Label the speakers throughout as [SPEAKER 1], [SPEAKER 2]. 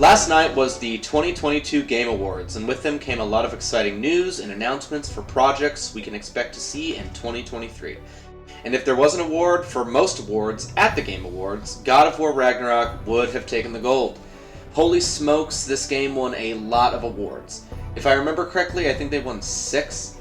[SPEAKER 1] Last night was the 2022 Game Awards, and with them came a lot of exciting news and announcements for projects we can expect to see in 2023. And if there was an award for most awards at the Game Awards, God of War Ragnarok would have taken the gold. Holy smokes, this game won a lot of awards. If I remember correctly, I think they won 6.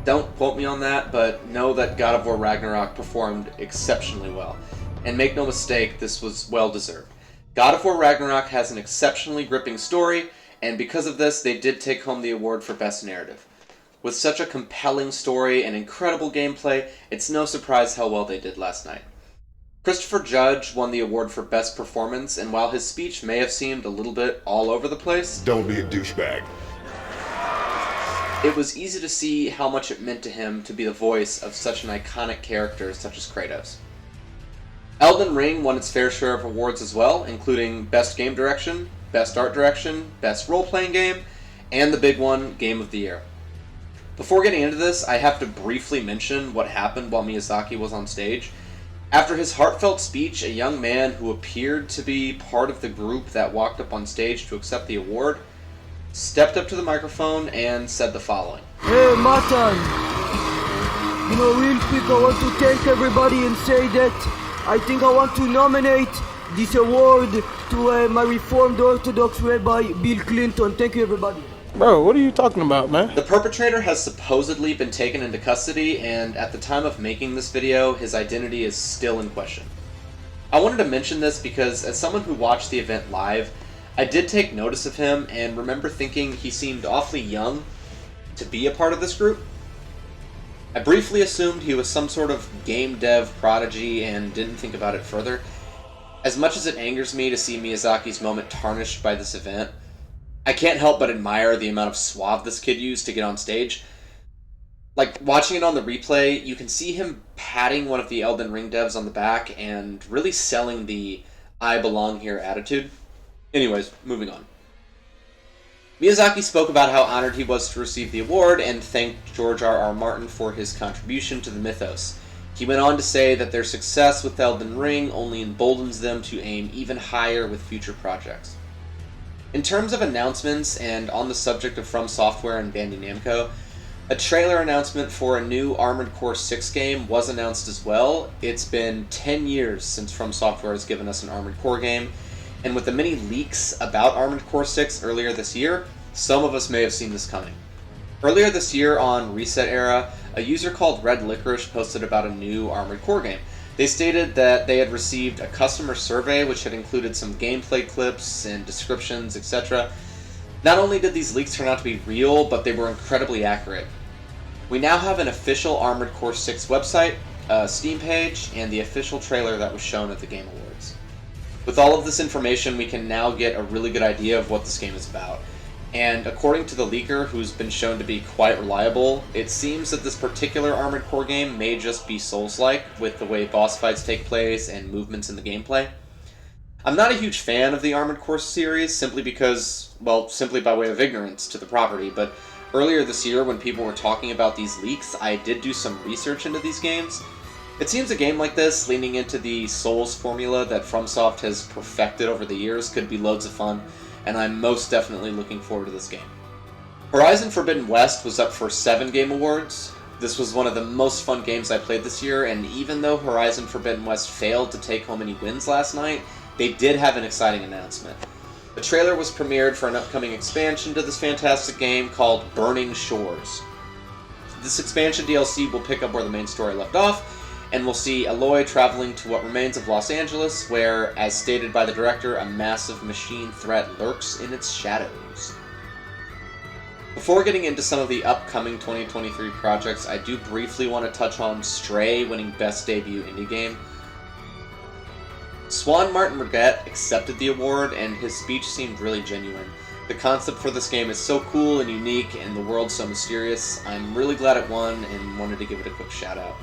[SPEAKER 1] Don't quote me on that, but know that God of War Ragnarok performed exceptionally well. And make no mistake, this was well deserved. God of War Ragnarok has an exceptionally gripping story, and because of this, they did take home the award for Best Narrative. With such a compelling story and incredible gameplay, it's no surprise how well they did last night. Christopher Judge won the award for Best Performance, and while his speech may have seemed a little bit all over the place,
[SPEAKER 2] don't be a douchebag.
[SPEAKER 1] It was easy to see how much it meant to him to be the voice of such an iconic character such as Kratos. Elden Ring won its fair share of awards as well, including Best Game Direction, Best Art Direction, Best Role-Playing Game, and the big one, Game of the Year. Before getting into this, I have to briefly mention what happened while Miyazaki was on stage. After his heartfelt speech, a young man who appeared to be part of the group that walked up on stage to accept the award stepped up to the microphone and said the following.
[SPEAKER 3] Hey, Matan! Real quick, I want to thank everybody and say that I think I want to nominate this award to my Reformed Orthodox Rabbi, Bill Clinton. Thank you, everybody.
[SPEAKER 4] Bro, what are you talking about, man?
[SPEAKER 1] The perpetrator has supposedly been taken into custody, and at the time of making this video, his identity is still in question. I wanted to mention this because, as someone who watched the event live, I did take notice of him and remember thinking he seemed awfully young to be a part of this group. I briefly assumed he was some sort of game dev prodigy and didn't think about it further. As much as it angers me to see Miyazaki's moment tarnished by this event, I can't help but admire the amount of suave this kid used to get on stage. Like, watching it on the replay, you can see him patting one of the Elden Ring devs on the back and really selling the I belong here attitude. Anyways, moving on. Miyazaki spoke about how honored he was to receive the award and thanked George R.R. Martin for his contribution to the mythos. He went on to say that their success with Elden Ring only emboldens them to aim even higher with future projects. In terms of announcements, and on the subject of From Software and Bandai Namco, a trailer announcement for a new Armored Core 6 game was announced as well. It's been 10 years since From Software has given us an Armored Core game, and with the many leaks about Armored Core 6 earlier this year, some of us may have seen this coming. Earlier this year on Reset Era, a user called Red Licorice posted about a new Armored Core game. They stated that they had received a customer survey which had included some gameplay clips and descriptions, etc. Not only did these leaks turn out to be real, but they were incredibly accurate. We now have an official Armored Core 6 website, a Steam page, and the official trailer that was shown at the Game Awards. With all of this information, we can now get a really good idea of what this game is about. And according to the leaker, who's been shown to be quite reliable, it seems that this particular Armored Core game may just be Souls-like, with the way boss fights take place and movements in the gameplay. I'm not a huge fan of the Armored Core series, simply by way of ignorance to the property, but earlier this year when people were talking about these leaks, I did do some research into these games. It seems a game like this, leaning into the Souls formula that FromSoft has perfected over the years, could be loads of fun, and I'm most definitely looking forward to this game. Horizon Forbidden West was up for 7 Game Awards. This was one of the most fun games I played this year, and even though Horizon Forbidden West failed to take home any wins last night, they did have an exciting announcement. The trailer was premiered for an upcoming expansion to this fantastic game called Burning Shores. This expansion DLC will pick up where the main story left off, and we'll see Aloy traveling to what remains of Los Angeles, where, as stated by the director, a massive machine threat lurks in its shadows. Before getting into some of the upcoming 2023 projects, I do briefly want to touch on Stray winning Best Debut Indie Game. Swan Martin Regret accepted the award, and his speech seemed really genuine. The concept for this game is so cool and unique, and the world so mysterious. I'm really glad it won, and wanted to give it a quick shout out.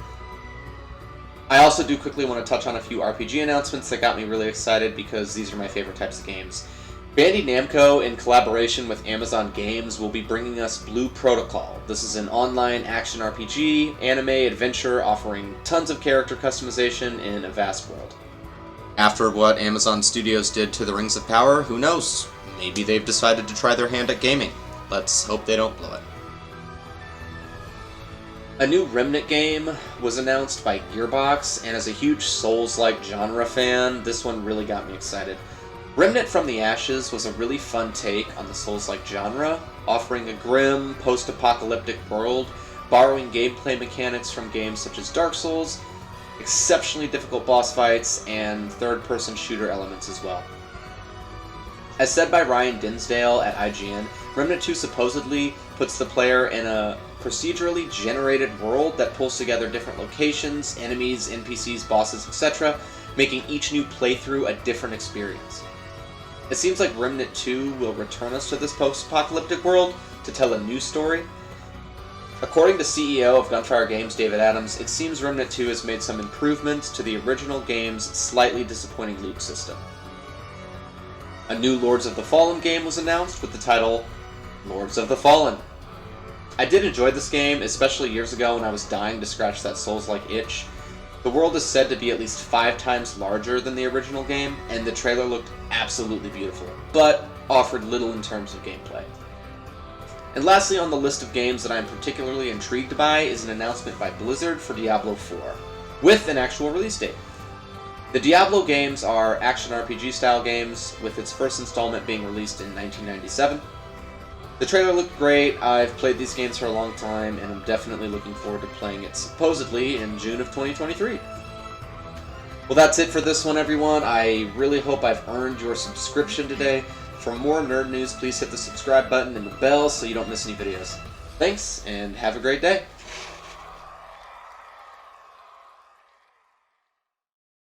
[SPEAKER 1] I also do quickly want to touch on a few RPG announcements that got me really excited because these are my favorite types of games. Bandai Namco, in collaboration with Amazon Games, will be bringing us Blue Protocol. This is an online action RPG, anime, adventure, offering tons of character customization in a vast world. After what Amazon Studios did to the Rings of Power, who knows? Maybe they've decided to try their hand at gaming. Let's hope they don't blow it. A new Remnant game was announced by Gearbox, and as a huge Souls-like genre fan, this one really got me excited. Remnant from the Ashes was a really fun take on the Souls-like genre, offering a grim, post-apocalyptic world, borrowing gameplay mechanics from games such as Dark Souls, exceptionally difficult boss fights, and third-person shooter elements as well. As said by Ryan Dinsdale at IGN, Remnant 2 supposedly puts the player in a procedurally generated world that pulls together different locations, enemies, NPCs, bosses, etc., making each new playthrough a different experience. It seems like Remnant 2 will return us to this post-apocalyptic world to tell a new story. According to CEO of Gunfire Games, David Adams, it seems Remnant 2 has made some improvements to the original game's slightly disappointing loot system. A new Lords of the Fallen game was announced with the title Lords of the Fallen. I did enjoy this game, especially years ago when I was dying to scratch that Souls-like itch. The world is said to be at least 5 times larger than the original game, and the trailer looked absolutely beautiful, but offered little in terms of gameplay. And lastly on the list of games that I am particularly intrigued by is an announcement by Blizzard for Diablo 4, with an actual release date. The Diablo games are action RPG style games, with its first installment being released in 1997. The trailer looked great. I've played these games for a long time, and I'm definitely looking forward to playing it supposedly in June of 2023. Well, that's it for this one, everyone. I really hope I've earned your subscription today. For more nerd news, please hit the subscribe button and the bell so you don't miss any videos. Thanks, and have a great day.